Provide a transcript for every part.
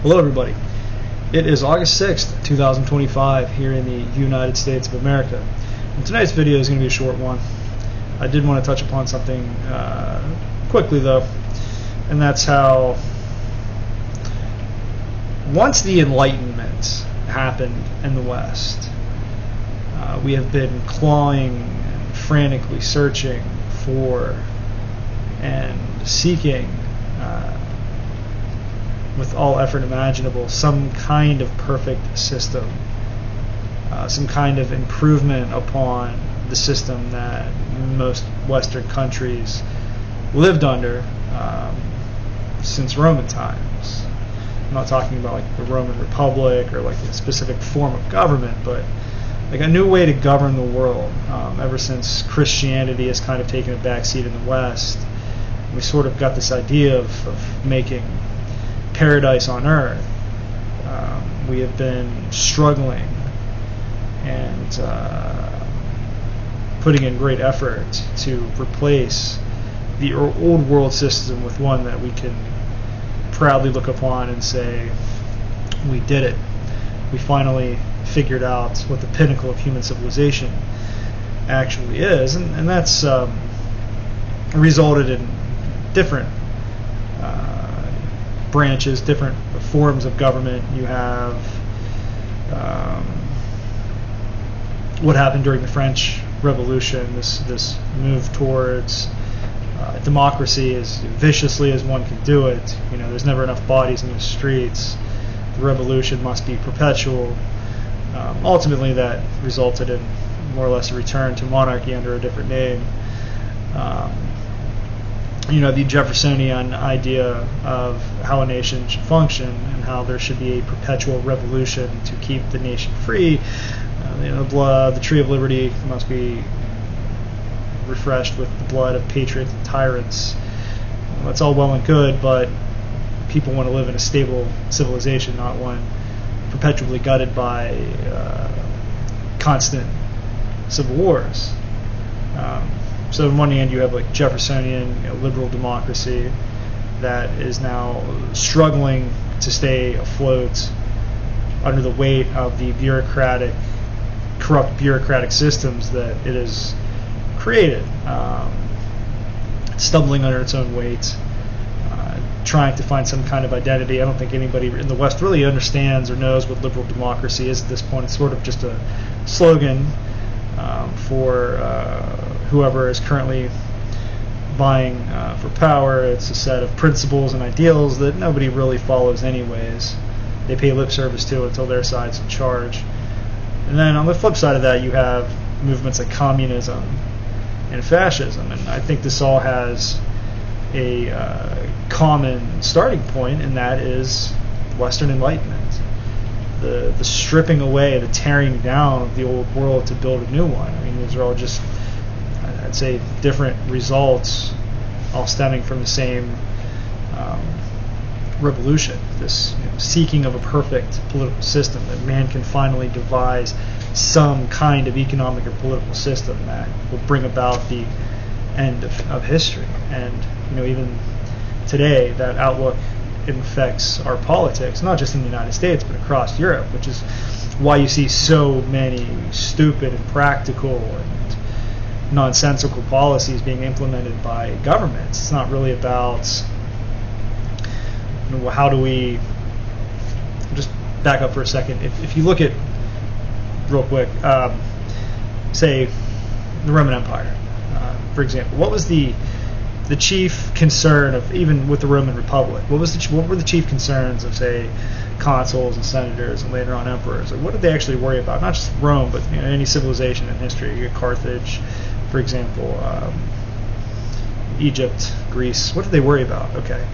Hello everybody. It is August 6th, 2025 here in the United States of America. And tonight's video is going to be a short one. I did want to touch upon something quickly though, and that's how once the Enlightenment happened in the West, we have been clawing and frantically searching for and seeking with all effort imaginable some kind of perfect system, some kind of improvement upon the system that most Western countries lived under since Roman times. I'm not talking about like the Roman Republic or like a specific form of government, but like a new way to govern the world. Ever since Christianity has kind of taken a backseat in the West, we sort of got this idea of making paradise on earth. We have been struggling and putting in great effort to replace the old world system with one that we can proudly look upon and say, we did it. We finally figured out what the pinnacle of human civilization actually is, and that's resulted in different branches, different forms of government. You have what happened during the French Revolution, this move towards democracy as viciously as one can do it. You know, there's never enough bodies in the streets. The revolution must be perpetual. Ultimately, that resulted in more or less a return to monarchy under a different name. The Jeffersonian idea of how a nation should function and how there should be a perpetual revolution to keep the nation free. The tree of liberty must be refreshed with the blood of patriots and tyrants. That's all well and good, but people want to live in a stable civilization, not one perpetually gutted by constant civil wars. So on one hand you have like Jeffersonian liberal democracy that is now struggling to stay afloat under the weight of the corrupt bureaucratic systems that it has created. Stumbling under its own weight, trying to find some kind of identity. I don't think anybody in the West really understands or knows what liberal democracy is at this point. It's sort of just a slogan for whoever is currently vying for power. It's a set of principles and ideals that nobody really follows anyways. They pay lip service to until their side's in charge. And then on the flip side of that, you have movements like communism and fascism, and I think this all has a common starting point, and that is Western Enlightenment. The stripping away, the tearing down of the old world to build a new one. I mean, these are all just, I'd say, different results, all stemming from the same revolution, this seeking of a perfect political system, that man can finally devise some kind of economic or political system that will bring about the end of history. And even today, that outlook infects our politics, not just in the United States, but across Europe, which is why you see so many stupid and practical and nonsensical policies being implemented by governments. It's not really about how do we just back up for a second. If you look at, real quick, say the Roman Empire, for example, what was the chief concern of, even with the Roman Republic, what were the chief concerns of, say, consuls and senators and later on emperors? Like, what did they actually worry about? Not just Rome, but any civilization in history. You get Carthage, for example, Egypt, Greece. What did they worry about? Okay.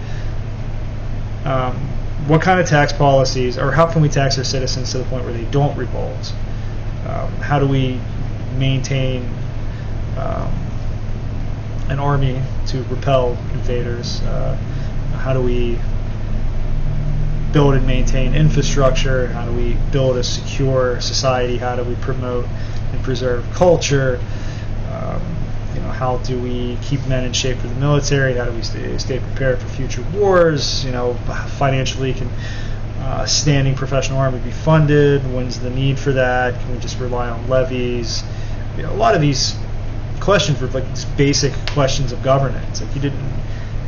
What kind of tax policies, or how can we tax our citizens to the point where they don't revolt? How do we maintain an army to repel invaders? How do we build and maintain infrastructure? How do we build a secure society? How do we promote and preserve culture? How do we keep men in shape for the military? How do we stay prepared for future wars? Financially, can standing professional army be funded? When's the need for that? Can we just rely on levies? A lot of these questions were like these basic questions of governance. Like, you didn't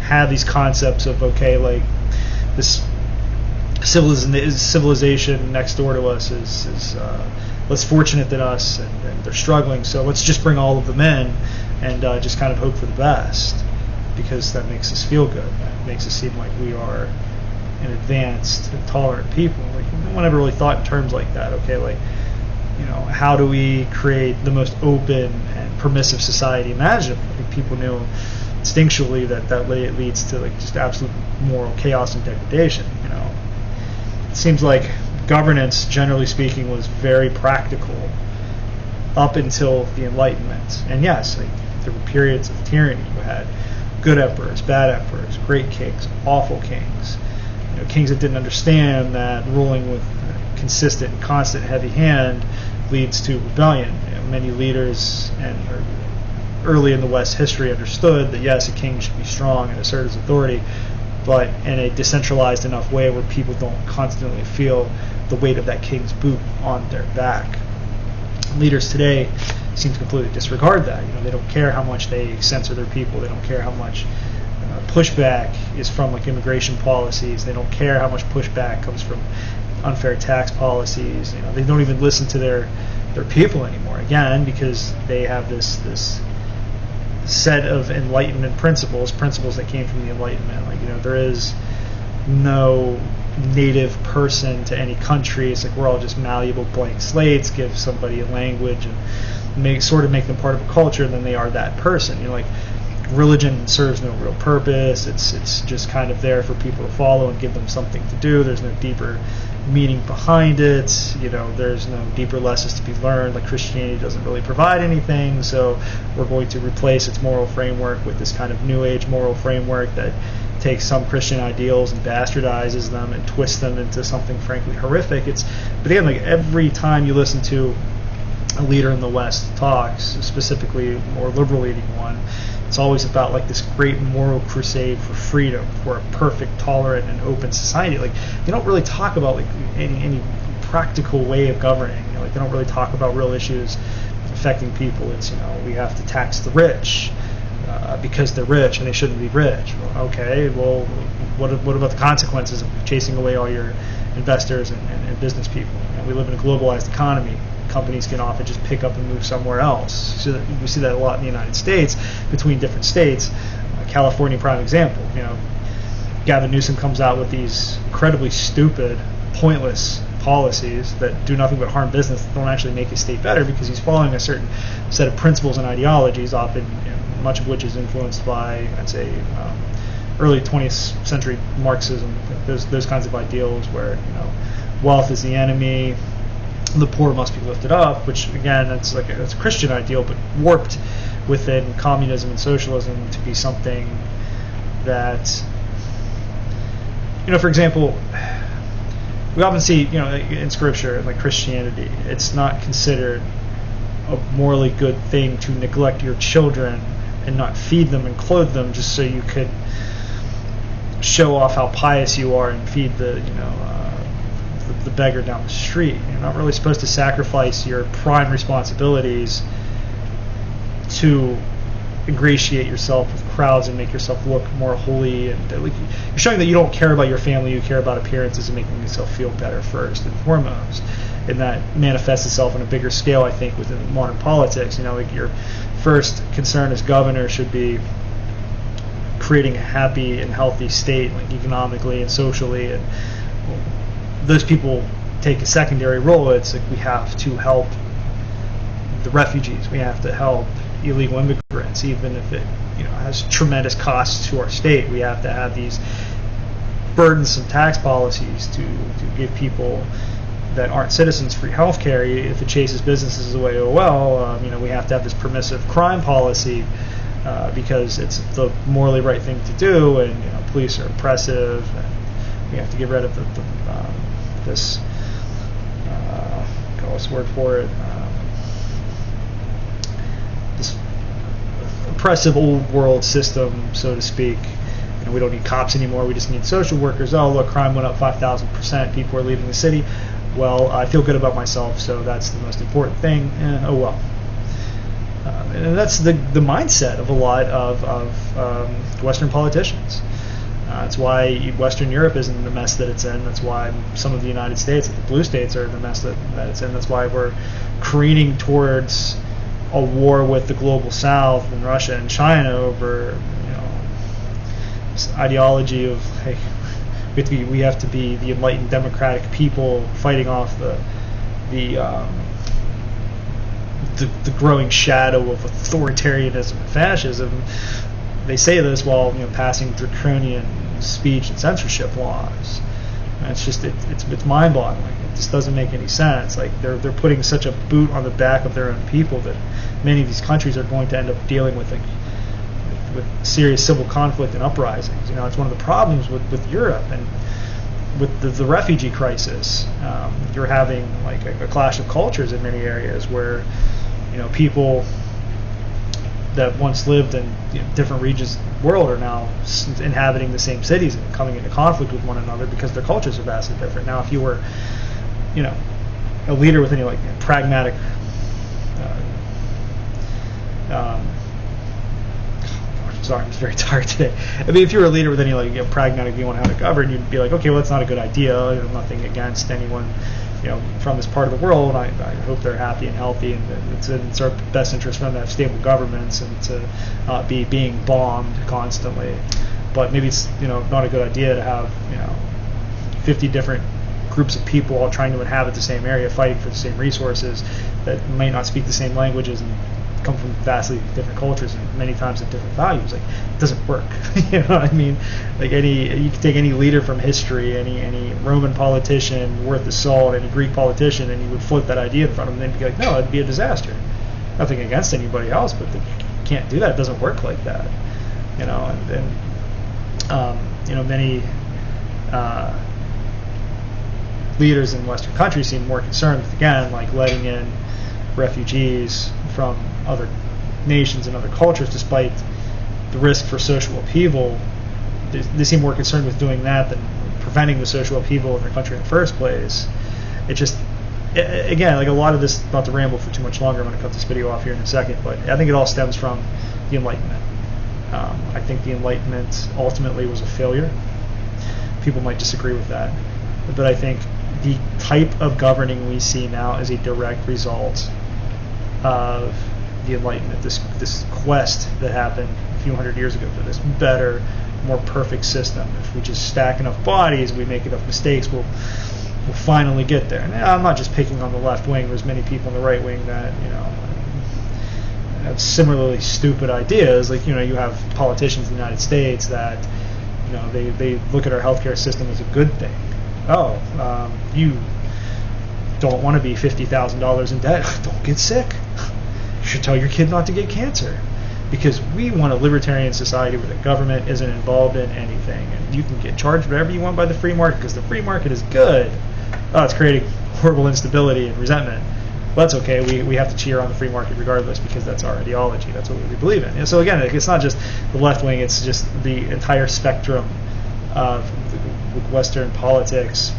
have these concepts of, okay, like this civilization next door to us is less fortunate than us, and they're struggling, so let's just bring all of them in and just kind of hope for the best, because that makes us feel good. That makes us seem like we are an advanced and tolerant people. Like, no one ever really thought in terms like that. Okay, like, how do we create the most open and permissive society imaginable? I think people knew instinctually that leads to like just absolute moral chaos and degradation. It seems like governance, generally speaking, was very practical up until the Enlightenment. And yes, like, there were periods of tyranny. You had good emperors, bad emperors, great kings, awful kings. Kings that didn't understand that ruling with a consistent and constant heavy hand leads to rebellion. Many leaders and early in the West history understood that yes, a king should be strong and assert his authority, but in a decentralized enough way where people don't constantly feel the weight of that king's boot on their back. Leaders today seem to completely disregard that. They don't care how much they censor their people. They don't care how much pushback is from like immigration policies. They don't care how much pushback comes from unfair tax policies. They don't even listen to their people anymore. Again, because they have this set of Enlightenment principles that came from the Enlightenment. Like, there is no native person to any country. It's like we're all just malleable blank slates. Give somebody a language and make them part of a culture, and then they are that person. Like, religion serves no real purpose. It's just kind of there for people to follow and give them something to do. There's no deeper meaning behind it. There's no deeper lessons to be learned. Like, Christianity doesn't really provide anything, so we're going to replace its moral framework with this kind of New Age moral framework that takes some Christian ideals and bastardizes them and twists them into something frankly horrific. But again, like, every time you listen to a leader in the West talks, specifically a more liberal-leaning one, it's always about like this great moral crusade for freedom, for a perfect, tolerant, and open society. Like, they don't really talk about like any practical way of governing. Like, they don't really talk about real issues affecting people. It's we have to tax the rich because they're rich and they shouldn't be rich. Well, okay, well, what about the consequences of chasing away all your investors and business people? We live in a globalized economy. Companies can often just pick up and move somewhere else. So we see that a lot in the United States between different states. California, prime example. Gavin Newsom comes out with these incredibly stupid, pointless policies that do nothing but harm business, that don't actually make his state better, because he's following a certain set of principles and ideologies, often much of which is influenced by, I'd say, early 20th century Marxism. Those kinds of ideals where wealth is the enemy, the poor must be lifted up, which again, that's a Christian ideal, but warped within communism and socialism to be something that, for example, we often see, in Scripture, like Christianity, it's not considered a morally good thing to neglect your children and not feed them and clothe them just so you could show off how pious you are and feed the beggar down the street. You're not really supposed to sacrifice your prime responsibilities to ingratiate yourself with crowds and make yourself look more holy, and you're showing that you don't care about your family, you care about appearances and making yourself feel better first and foremost. And that manifests itself on a bigger scale, I think, within modern politics. Like, your first concern as governor should be creating a happy and healthy state, like economically and socially, and those people take a secondary role. It's like we have to help the refugees, we have to help illegal immigrants, even if it has tremendous costs to our state. We have to have these burdensome tax policies to give people that aren't citizens free health care. If it chases businesses away, we have to have this permissive crime policy because it's the morally right thing to do, and police are oppressive, and we have to get rid of this what's the word for it, this oppressive old world system, so to speak, we don't need cops anymore. We just need social workers. Oh, look, crime went up 5,000%. People are leaving the city. Well, I feel good about myself, so that's the most important thing. Oh well. And that's the mindset of a lot of Western politicians. That's why Western Europe is in the mess that it's in. That's why some of the United States, the blue states, are in the mess that it's in. That's why we're careening towards a war with the global South and Russia and China over, this ideology of, hey, we have to be the enlightened democratic people fighting off the growing shadow of authoritarianism and fascism. They say this while passing draconian speech and censorship laws. And it's just it's mind-boggling. It just doesn't make any sense. Like they're putting such a boot on the back of their own people that many of these countries are going to end up dealing with serious civil conflict and uprisings. It's one of the problems with Europe and with the refugee crisis. You're having like a clash of cultures in many areas where people that once lived in different regions of the world are now inhabiting the same cities and coming into conflict with one another because their cultures are vastly different. Now, if you were, a leader with any pragmatic, sorry, I'm just very tired today. I mean, if you were a leader with any pragmatic view on how to govern, you'd be like, okay, well, that's not a good idea. Nothing against anyone from this part of the world. I hope they're happy and healthy, and it's our best interest for them to have stable governments and to not be being bombed constantly. But maybe it's not a good idea to have 50 different groups of people all trying to inhabit the same area, fighting for the same resources, that might not speak the same languages and come from vastly different cultures and many times with different values. Like, it doesn't work. You know what I mean? Like you can take any leader from history, any Roman politician worth the salt, any Greek politician, and you would float that idea in front of them, and they'd be like, no, it'd be a disaster. Nothing against anybody else, but you can't do that. It doesn't work like that. Many leaders in Western countries seem more concerned with, again, like letting in refugees from other nations and other cultures, despite the risk for social upheaval. They seem more concerned with doing that than preventing the social upheaval in their country in the first place. Again, like a lot of this, not to ramble for too much longer, I'm going to cut this video off here in a second, but I think it all stems from the Enlightenment. I think the Enlightenment ultimately was a failure. People might disagree with that, but I think the type of governing we see now is a direct result of the Enlightenment, this quest that happened a few hundred years ago for this better, more perfect system. If we just stack enough bodies, we make enough mistakes, we'll finally get there. And I'm not just picking on the left wing. There's many people in the right wing that have similarly stupid ideas. Like you have politicians in the United States that they look at our healthcare system as a good thing. You don't want to be $50,000 in debt. Don't get sick. You should tell your kid not to get cancer. Because we want a libertarian society where the government isn't involved in anything, and you can get charged whatever you want by the free market because the free market is good. It's creating horrible instability and resentment. Well, that's okay. We have to cheer on the free market regardless because that's our ideology. That's what we believe in. And so again, it's not just the left wing. It's just the entire spectrum of Western politics.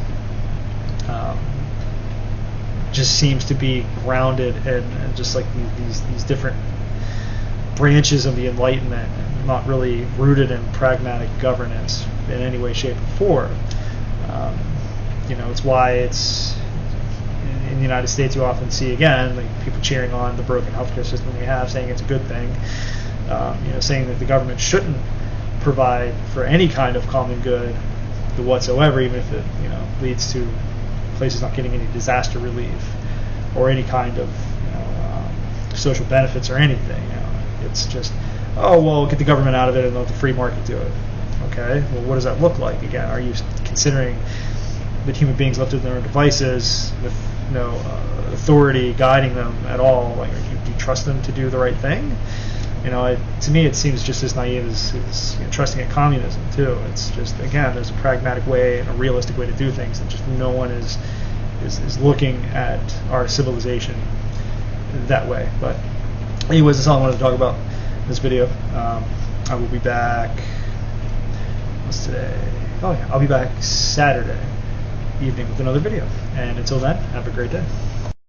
Just seems to be grounded in just like these different branches of the Enlightenment, not really rooted in pragmatic governance in any way, shape, or form. It's why it's in the United States you often see again like people cheering on the broken healthcare system we have, saying it's a good thing, saying that the government shouldn't provide for any kind of common good whatsoever, even if it leads to places not getting any disaster relief or any kind of social benefits or anything. It's just, get the government out of it and let the free market do it. Okay, well, what does that look like? Again, are you considering that human beings left to their own devices with no authority guiding them at all? Like, do you trust them to do the right thing? To me, it seems just as naive as trusting in communism too. It's just, again, there's a pragmatic way and a realistic way to do things, and just no one is looking at our civilization that way. But anyways, that's all I wanted to talk about in this video. I will be back What's today? Oh yeah, I'll be back Saturday evening with another video. And until then, have a great day.